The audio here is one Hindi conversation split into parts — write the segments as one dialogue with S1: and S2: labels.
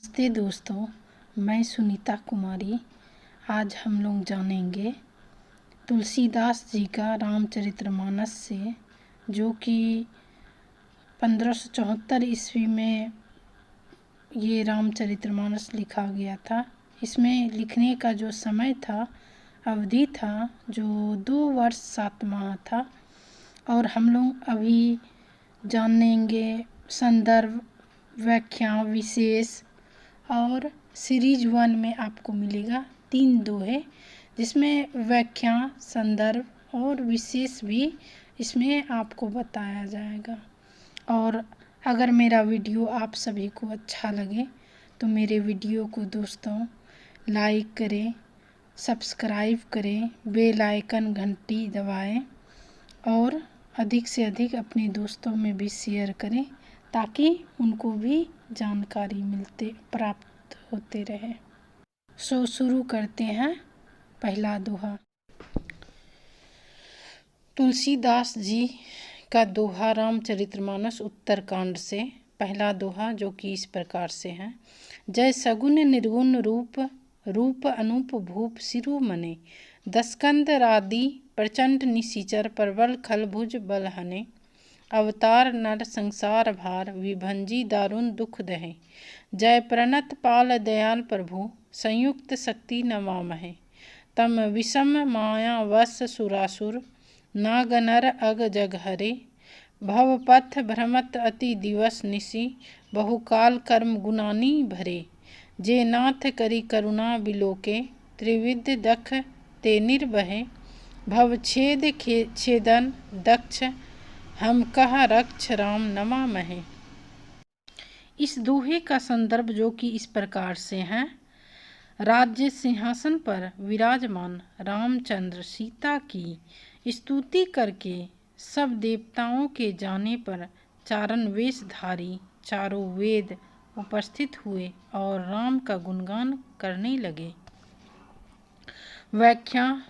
S1: नमस्ते दोस्तों, मैं सुनीता कुमारी। आज हम लोग जानेंगे तुलसीदास जी का रामचरितमानस से, जो कि 1574 ईस्वी में ये रामचरितमानस लिखा गया था। इसमें लिखने का जो समय था, अवधि था, जो 2 वर्ष 7 माह था। और हम लोग अभी जानेंगे संदर्भ, व्याख्या, विशेष और सीरीज 1 में आपको मिलेगा 3 दोहे, जिसमें व्याख्या, संदर्भ और विशेष भी इसमें आपको बताया जाएगा। और अगर मेरा वीडियो आप सभी को अच्छा लगे तो मेरे वीडियो को दोस्तों लाइक करें, सब्सक्राइब करें, बेल आइकन घंटी दबाएं और अधिक से अधिक अपने दोस्तों में भी शेयर करें, ताकि उनको भी जानकारी प्राप्त होते रहे। शुरू करते हैं। पहला दोहा। तुलसीदास जी का दोहा रामचरितमानस उत्तरकांड से। पहला दोहा जो कि इस प्रकार से है। जय सगुन निर्गुण रूप, रूप अनूप भूप शिरोमणे, दस्कंद रादि प्रचंड निशिचर, प्रबल खलभुज बलहने, अवतार नर संसार भार, विभंजी दारुण दुख दहे, जय प्रणत पाल दयाल प्रभु, संयुक्त शक्ति नमामहे, तम विषम माया वश सुरासुर, नागनर अग जग हरे, भवपथ भ्रमत अति दिवस निशि, बहुकाल कर्म गुणानी भरे, जे नाथ करी करुणा बिलोके, त्रिविध दख ते निर्भय, भवछेद छेदन दक्ष, हम कह रक्ष राम नमामहे। इस दोहे का संदर्भ जो कि इस प्रकार से है। राज्य सिंहासन पर विराजमान रामचंद्र सीता की स्तुति करके सब देवताओं के जाने पर चारण वेशधारी चारों वेद उपस्थित हुए और राम का गुणगान करने लगे। व्याख्या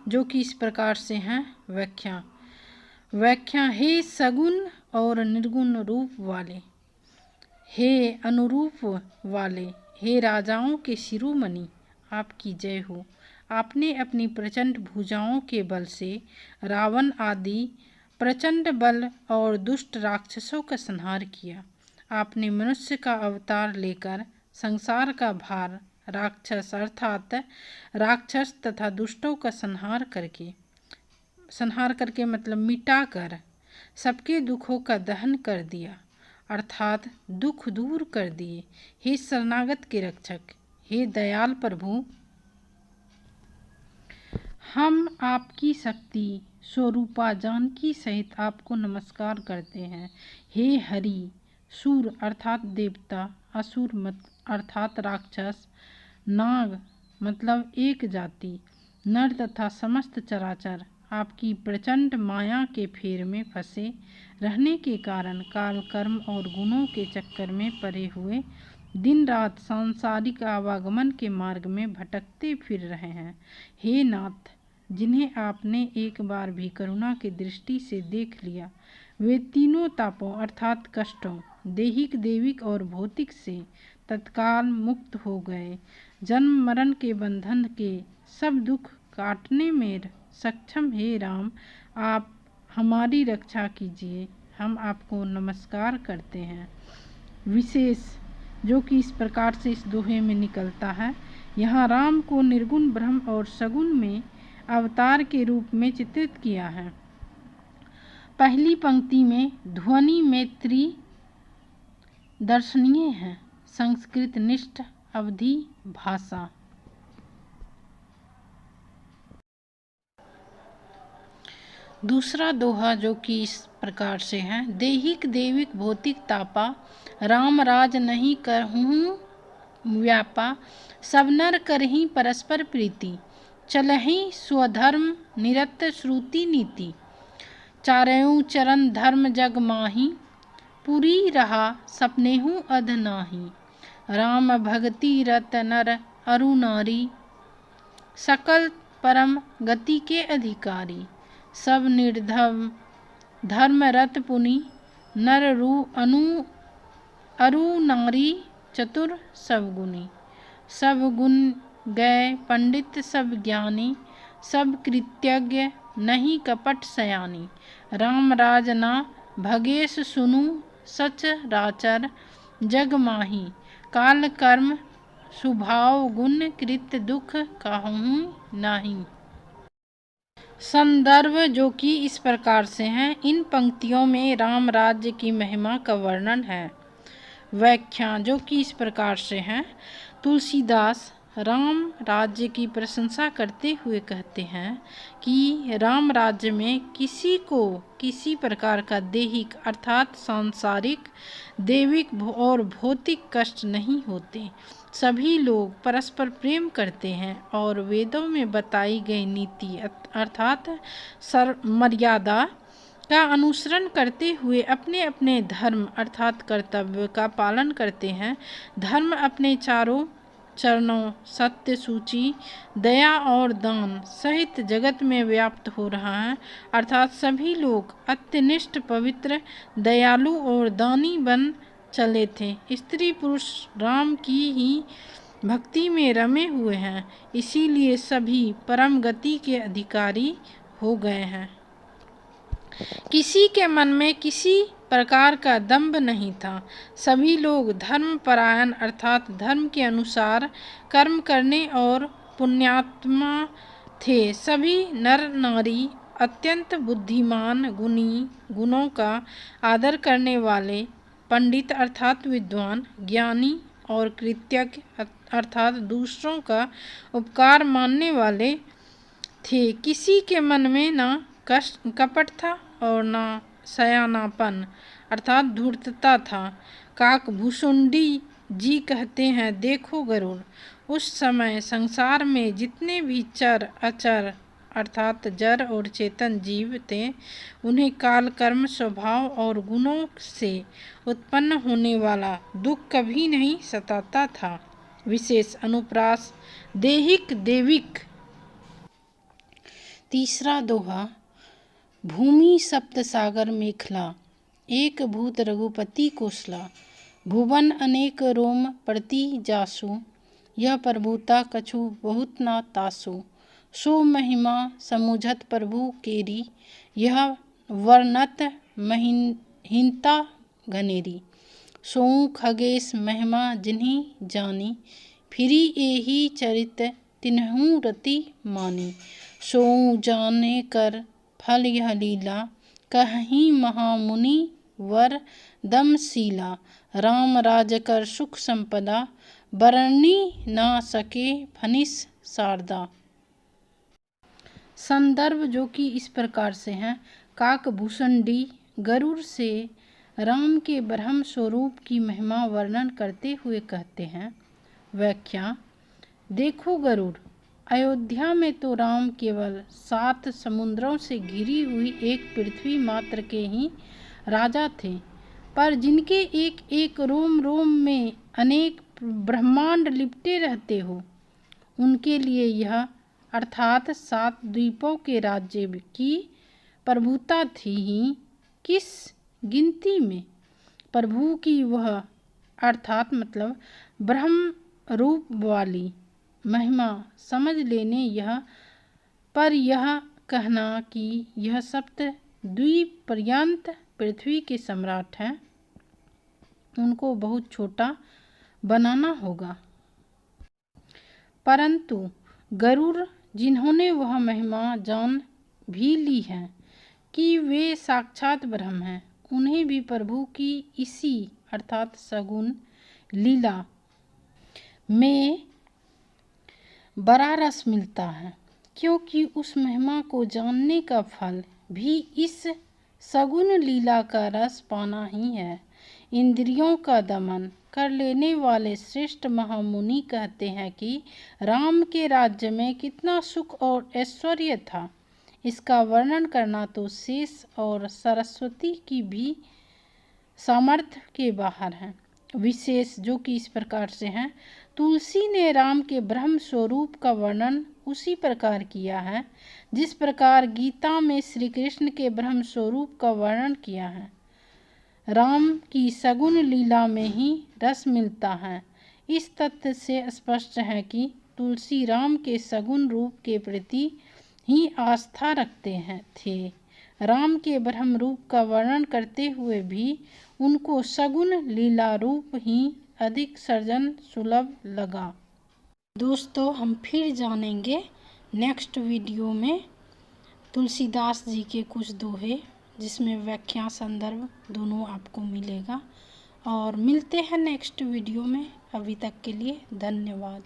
S1: जो कि इस प्रकार से है। व्याख्या हे सगुण और निर्गुण रूप वाले, हे अनुरूप वाले, हे राजाओं के शिरोमणि, आपकी जय हो। आपने अपनी प्रचंड भुजाओं के बल से रावण आदि प्रचंड बल और दुष्ट राक्षसों का संहार किया। आपने मनुष्य का अवतार लेकर संसार का भार राक्षस अर्थात राक्षस तथा दुष्टों का संहार करके मतलब मिटाकर सबके दुखों का दहन कर दिया, अर्थात दुख दूर कर दिए। हे शरणागत के रक्षक, हे दयाल प्रभु, हम आपकी शक्ति स्वरूपा जानकी सहित आपको नमस्कार करते हैं। हे हरि, सूर अर्थात देवता, असुर अर्थात राक्षस, नाग मतलब एक जाति, नर तथा समस्त चराचर आपकी प्रचंड माया के फेर में फंसे रहने के कारण काल कर्म और गुणों के चक्कर में पड़े हुए दिन रात सांसारिक आवागमन के मार्ग में भटकते फिर रहे हैं। हे नाथ, जिन्हें आपने एक बार भी करुणा की दृष्टि से देख लिया, वे तीनों तापों अर्थात कष्टों, दैहिक दैविक और भौतिक से तत्काल मुक्त हो गए। जन्म मरण के बंधन के सब दुख काटने में सक्षम हे राम, आप हमारी रक्षा कीजिए। हम आपको नमस्कार करते हैं। विशेष जो कि इस प्रकार से इस दोहे में निकलता है। यहाँ राम को निर्गुण ब्रह्म और सगुण में अवतार के रूप में चित्रित किया है। पहली पंक्ति में ध्वनि मैत्री दर्शनीय है। संस्कृत निष्ठ अवधि भाषा। दूसरा दोहा जो कि इस प्रकार से है। दैहिक दैविक भौतिक तापा, राम राज नहीं करहूँ व्यापा, सब नर करही परस्पर प्रीति, चलहि स्वधर्म निरत श्रुति नीति, चारयों चरण धर्म जग माही, पूरी रहा सपनेहु अध नाही, राम भगति रत नर अरु नारी, सकल परम गति के अधिकारी, सब निर्धम धर्म रत पुनि, नर रु अरु नारी चतुर सब गुणी। सब गुण गए पंडित सब ज्ञानी, सब कृतज्ञ नहीं कपट सयानी। राम राज ना भगेश सुनु, सच राचर जग माही। काल कर्म स्वभाव गुण, कृत दुख कहूँ नाही। संदर्भ जो कि इस प्रकार से हैं। इन पंक्तियों में राम राज्य की महिमा का वर्णन है। व्याख्या जो कि इस प्रकार से हैं। तुलसीदास राम राज्य की प्रशंसा करते हुए कहते हैं कि राम राज्य में किसी को किसी प्रकार का दैहिक अर्थात सांसारिक, दैविक और भौतिक कष्ट नहीं होते। सभी लोग परस्पर प्रेम करते हैं और वेदों में बताई गई नीति अर्थात मर्यादा का अनुसरण करते हुए अपने अपने धर्म अर्थात कर्तव्य का पालन करते हैं। धर्म अपने चारों चरणों सत्य, सूची, दया और दान सहित जगत में व्याप्त हो रहा है, अर्थात सभी लोग अत्यनिष्ठ पवित्र, दयालु और दानी बन चले थे। स्त्री पुरुष राम की ही भक्ति में रमे हुए हैं, इसीलिए सभी परम गति के अधिकारी हो गए हैं। किसी के मन में किसी प्रकार का दंभ नहीं था। सभी लोग धर्मपरायण अर्थात धर्म के अनुसार कर्म करने और पुण्यात्मा थे। सभी नर नारी अत्यंत बुद्धिमान, गुणी, गुणों का आदर करने वाले, पंडित अर्थात विद्वान, ज्ञानी और कृतज्ञ अर्थात दूसरों का उपकार मानने वाले थे। किसी के मन में ना कपट था और ना सयानापन अर्थात धूर्तता था। काकभूषुंडी जी कहते हैं, देखो गरुड़, उस समय संसार में जितने भी चर अचर अर्थात जड़ और चेतन जीव थे, उन्हें काल कर्म स्वभाव और गुणों से उत्पन्न होने वाला दुख कभी नहीं सताता था। विशेष अनुप्रास दैहिक दैविक। तीसरा दोहा। भूमि सप्त सागर मेखला, एक भूत रघुपति कोसला। भुवन अनेक रोम प्रति जासु, यह प्रभुता कछु बहुत ना तासु। सो महिमा समुझत प्रभु केरी, यह वर्णत महीनता घनेरी। सोऊ खगेश महिमा जिन्हीं जानी, फिरी एही चरित तिन्हु रति मानी। सोऊ जाने कर फल यह लीला, कहीं महामुनि वर दमशीला। राम राज कर सुख संपदा, बरनी ना सके फनिस शारदा। संदर्भ जो कि इस प्रकार से हैं। काकभूषुंडी गरुड़ से राम के ब्रह्म स्वरूप की महिमा वर्णन करते हुए कहते हैं। व्याख्या। देखो गरुड़, अयोध्या में तो राम केवल 7 समुद्रों से घिरी हुई एक पृथ्वी मात्र के ही राजा थे, पर जिनके एक एक रोम रोम में अनेक ब्रह्मांड लिपटे रहते हो, उनके लिए यह अर्थात 7 द्वीपों के राज्य की प्रभुता थी ही किस गिनती में। प्रभु की वह अर्थात मतलब ब्रह्म रूप वाली महिमा समझ लेने यह कहना कि यह सप्त द्वीप पर्यंत पृथ्वी के सम्राट हैं, उनको बहुत छोटा बनाना होगा। परंतु गरुड़ जिन्होंने वह महिमा जान भी ली है कि वे साक्षात ब्रह्म हैं, उन्हें भी प्रभु की इसी अर्थात सगुण लीला में बड़ा रस मिलता है, क्योंकि उस महिमा को जानने का फल भी इस सगुण लीला का रस पाना ही है। इंद्रियों का दमन कर लेने वाले श्रेष्ठ महामुनि कहते हैं कि राम के राज्य में कितना सुख और ऐश्वर्य था, इसका वर्णन करना तो शेष और सरस्वती की भी सामर्थ्य के बाहर है। विशेष जो कि इस प्रकार से हैं। तुलसी ने राम के ब्रह्म स्वरूप का वर्णन उसी प्रकार किया है जिस प्रकार गीता में श्री कृष्ण के ब्रह्म स्वरूप का वर्णन किया है। राम की सगुन लीला में ही रस मिलता है। इस तथ्य से स्पष्ट है कि तुलसी राम के सगुन रूप के प्रति ही आस्था रखते थे। राम के ब्रह्म रूप का वर्णन करते हुए भी उनको सगुन लीला रूप ही अधिक सर्जन सुलभ लगा। दोस्तों, हम फिर जानेंगे नेक्स्ट वीडियो में तुलसीदास जी के कुछ दोहे, जिसमें व्याख्या संदर्भ दोनों आपको मिलेगा। और मिलते हैं नेक्स्ट वीडियो में। अभी तक के लिए धन्यवाद।